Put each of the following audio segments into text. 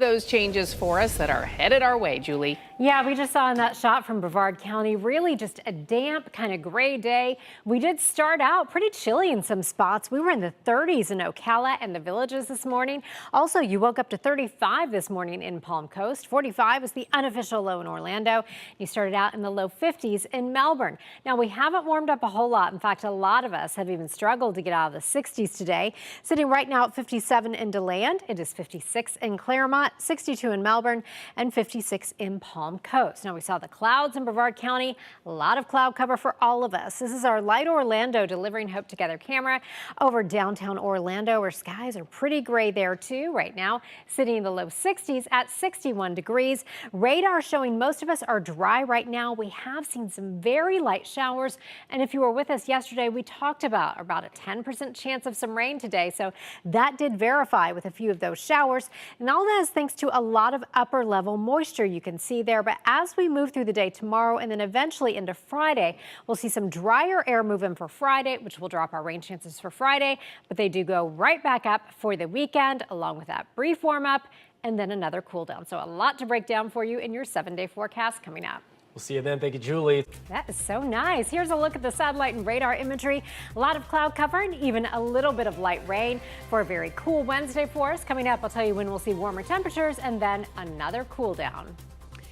Those changes for us that are headed our way, Julie. Yeah, we just saw in that shot from Brevard County, really just a damp kind of gray day. We did start out pretty chilly in some spots. We were in the 30s in Ocala and the Villages this morning. Also, you woke up to 35 this morning in Palm Coast. 45 is the unofficial low in Orlando. You started out in the low 50s in Melbourne. Now, we haven't warmed up a whole lot. In fact, a lot of us have even struggled to get out of the 60s today. Sitting right now at 57 in DeLand. It is 56 in Claremont, 62 in Melbourne, and 56 in Palm Coast. Now, we saw the clouds in Brevard County. A lot of cloud cover for all of us. This is our Light Orlando Delivering Hope Together camera over downtown Orlando, where skies are pretty gray there too right now, sitting in the low 60s at 61 degrees. Radar showing most of us are dry right now. We have seen some very light showers, and if you were with us yesterday, we talked about a 10% chance of some rain today, so that did verify with a few of those showers, and all that is thanks to a lot of upper level moisture you can see there. But as we move through the day tomorrow and then eventually into Friday, we'll see some drier air move in for Friday, which will drop our rain chances for Friday, but they do go right back up for the weekend, along with that brief warm up and then another cool down. So a lot to break down for you in your 7-day forecast coming up. We'll see you then. Thank you, Julie. That is so nice. Here's a look at the satellite and radar imagery. A lot of cloud cover and even a little bit of light rain for a very cool Wednesday for us. Coming up, I'll tell you when we'll see warmer temperatures and then another cool down.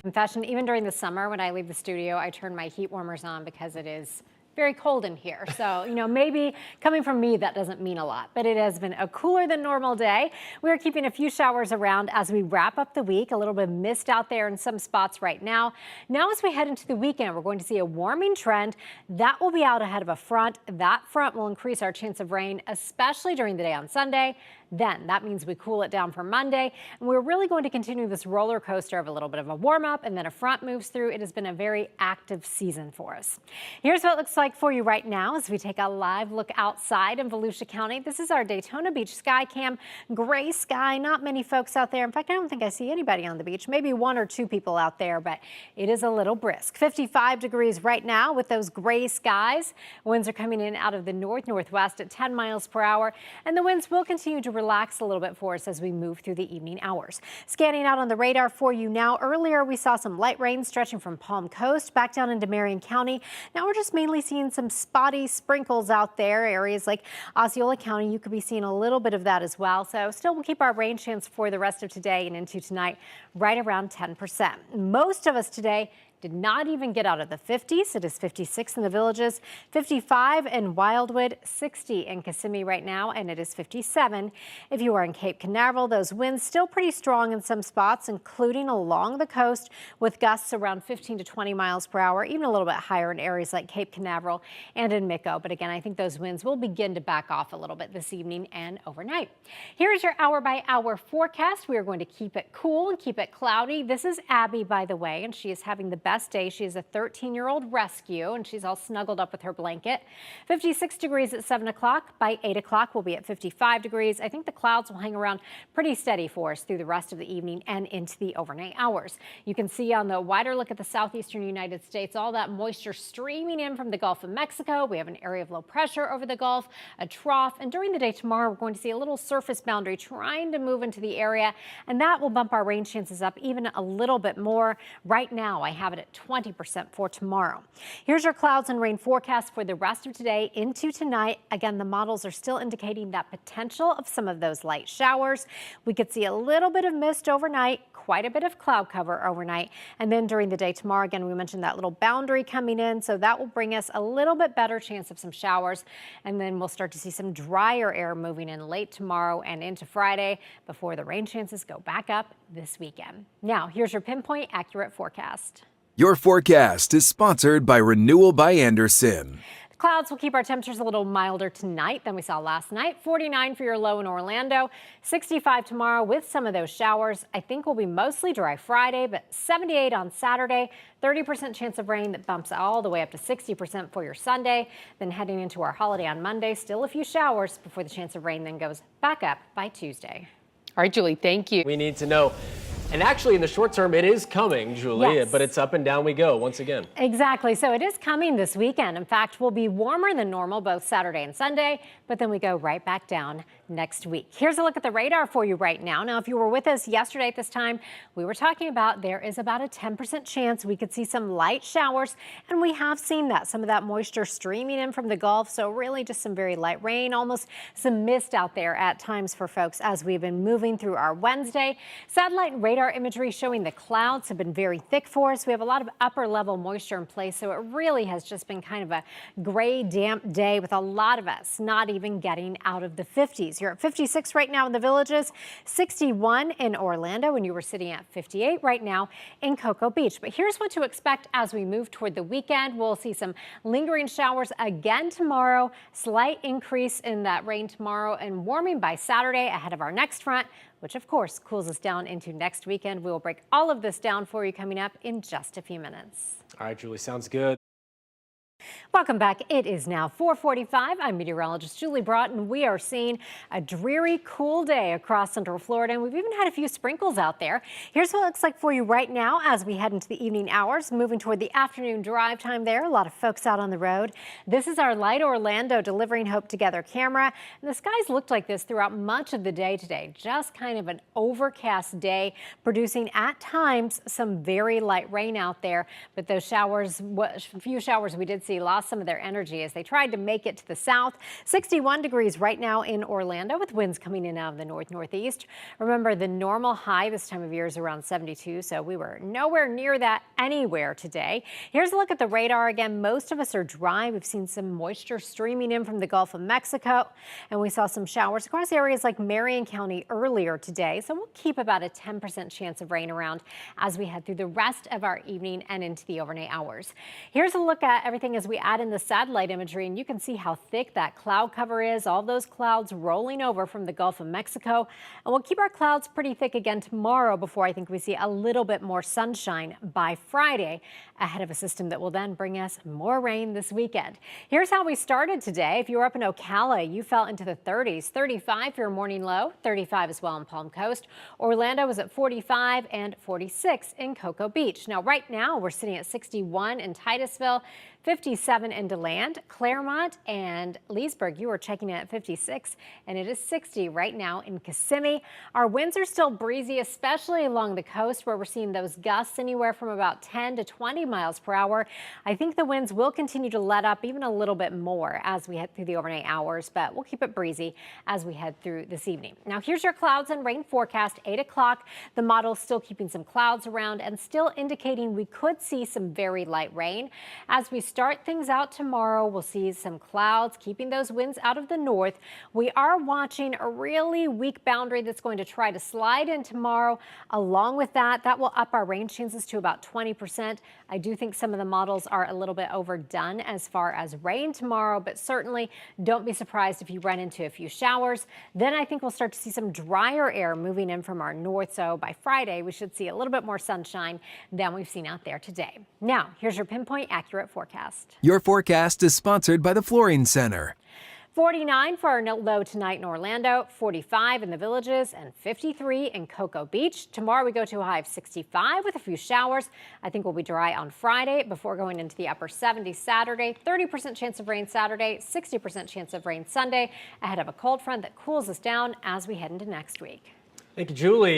Confession, even during the summer when I leave the studio, I turn my heat warmers on because it is very cold in here. So, maybe coming from me, that doesn't mean a lot, but it has been a cooler than normal day. We're keeping a few showers around as we wrap up the week. A little bit of mist out there in some spots right now. Now, as we head into the weekend, we're going to see a warming trend that will be out ahead of a front. That front will increase our chance of rain, especially during the day on Sunday. Then that means we cool it down for Monday, and we're really going to continue this roller coaster of a little bit of a warm up and then a front moves through. It has been a very active season for us. Here's what it looks like for you right now as we take a live look outside in Volusia County. This is our Daytona Beach sky cam. Gray sky, not many folks out there. In fact, I don't think I see anybody on the beach, maybe one or two people out there, but it is a little brisk. 55 degrees right now with those gray skies. Winds are coming in out of the northwest at 10 miles per hour, and the winds will continue to relax a little bit for us as we move through the evening hours. Scanning out on the radar for you now. Earlier, we saw some light rain stretching from Palm Coast back down into Marion County. Now we're just mainly seeing some spotty sprinkles out there. Areas like Osceola County, you could be seeing a little bit of that as well. So still we'll keep our rain chance for the rest of today and into tonight right around 10%. Most of us today did not even get out of the 50s. It is 56 in the Villages, 55 in Wildwood, 60 in Kissimmee right now, and it is 57 if you are in Cape Canaveral. Those winds still pretty strong in some spots, including along the coast, with gusts around 15 to 20 miles per hour, even a little bit higher in areas like Cape Canaveral and in Mico. But again, I think those winds will begin to back off a little bit this evening and overnight. Here's your hour-by-hour forecast. We are going to keep it cool and keep it cloudy. This is Abby, by the way, and she is having the best day. She is a 13-year-old rescue, and she's all snuggled up with her blanket. 56 degrees at 7 o'clock. By 8 o'clock, we'll be at 55 degrees. I think the clouds will hang around pretty steady for us through the rest of the evening and into the overnight hours. You can see on the wider look at the southeastern United States, all that moisture streaming in from the Gulf of Mexico. We have an area of low pressure over the Gulf, a trough, and during the day tomorrow, we're going to see a little surface boundary trying to move into the area, and that will bump our rain chances up even a little bit more. Right now, I have it at 20% for tomorrow. Here's your clouds and rain forecast for the rest of today into tonight. Again, the models are still indicating that potential of some of those light showers. We could see a little bit of mist overnight, quite a bit of cloud cover overnight. And then during the day tomorrow, again, we mentioned that little boundary coming in. So that will bring us a little bit better chance of some showers. And then we'll start to see some drier air moving in late tomorrow and into Friday before the rain chances go back up this weekend. Now, here's your Pinpoint accurate forecast. Your forecast is sponsored by Renewal by Andersen. Clouds will keep our temperatures a little milder tonight than we saw last night. 49 for your low in Orlando, 65 tomorrow with some of those showers. I think we'll be mostly dry Friday, but 78 on Saturday, 30% chance of rain that bumps all the way up to 60% for your Sunday. Then heading into our holiday on Monday, still a few showers before the chance of rain then goes back up by Tuesday. All right, Julie, thank you. We need to know. And actually, in the short term, it is coming, Julie, yes. But it's up and down we go once again. Exactly. So it is coming this weekend. In fact, we'll be warmer than normal both Saturday and Sunday, but then we go right back down next week. Here's a look at the radar for you right now. Now, if you were with us yesterday at this time, we were talking about there is about a 10% chance we could see some light showers, and we have seen that. Some of that moisture streaming in from the Gulf, so really just some very light rain, almost some mist out there at times for folks as we've been moving through our Wednesday. Satellite and radar imagery showing the clouds have been very thick for us. We have a lot of upper level moisture in place, so it really has just been kind of a gray, damp day with a lot of us not even getting out of the 50s. You're at 56 right now in the Villages, 61 in Orlando, and you were sitting at 58 right now in Cocoa Beach. But here's what to expect as we move toward the weekend. We'll see some lingering showers again tomorrow, slight increase in that rain tomorrow, and warming by Saturday ahead of our next front, which of course cools us down into next weekend. We will break all of this down for you coming up in just a few minutes. All right, Julie, sounds good. Welcome back. It is now 4:45. I'm meteorologist Julie Broughton. We are seeing a dreary, cool day across Central Florida, and we've even had a few sprinkles out there. Here's what it looks like for you right now as we head into the evening hours, moving toward the afternoon drive time there. A lot of folks out on the road. This is our Light Orlando Delivering Hope Together camera, and the skies looked like this throughout much of the day today. Just kind of an overcast day, producing at times some very light rain out there, but those showers, few showers we did see, lost some of their energy as they tried to make it to the south. 61 degrees right now in Orlando with winds coming in out of the northeast. Remember, the normal high this time of year is around 72, so we were nowhere near that anywhere today. Here's a look at the radar again. Most of us are dry. We've seen some moisture streaming in from the Gulf of Mexico, and we saw some showers across areas like Marion County earlier today. So we'll keep about a 10% chance of rain around as we head through the rest of our evening and into the overnight hours. Here's a look at everything as we add in the satellite imagery, and you can see how thick that cloud cover is. All those clouds rolling over from the Gulf of Mexico, and we'll keep our clouds pretty thick again tomorrow before I think we see a little bit more sunshine by Friday, ahead of a system that will then bring us more rain this weekend. Here's how we started today. If you were up in Ocala, you fell into the 30s. 35 for your morning low, 35 as well in Palm Coast. Orlando was at 45 and 46 in Cocoa Beach. Now right now we're sitting at 61 in Titusville, 57 in DeLand, Claremont, and Leesburg. You are checking in at 56, and it is 60 right now in Kissimmee. Our winds are still breezy, especially along the coast where we're seeing those gusts anywhere from about 10 to 20 miles per hour. I think the winds will continue to let up even a little bit more as we head through the overnight hours, but we'll keep it breezy as we head through this evening. Now here's your clouds and rain forecast. 8 o'clock, the model still keeping some clouds around and still indicating we could see some very light rain. As we start things out tomorrow, we'll see some clouds keeping those winds out of the north. We are watching a really weak boundary that's going to try to slide in tomorrow. Along with that, that will up our rain chances to about 20%. I do think some of the models are a little bit overdone as far as rain tomorrow, but certainly don't be surprised if you run into a few showers. Then I think we'll start to see some drier air moving in from our north. So by Friday, we should see a little bit more sunshine than we've seen out there today. Now, here's your Pinpoint accurate forecast. Your forecast is sponsored by the Flooring Center. 49 for our low tonight in Orlando, 45 in the Villages, and 53 in Cocoa Beach. Tomorrow we go to a high of 65 with a few showers. I think we'll be dry on Friday before going into the upper 70s Saturday. 30% chance of rain Saturday, 60% chance of rain Sunday, ahead of a cold front that cools us down as we head into next week. Thank you, Julie.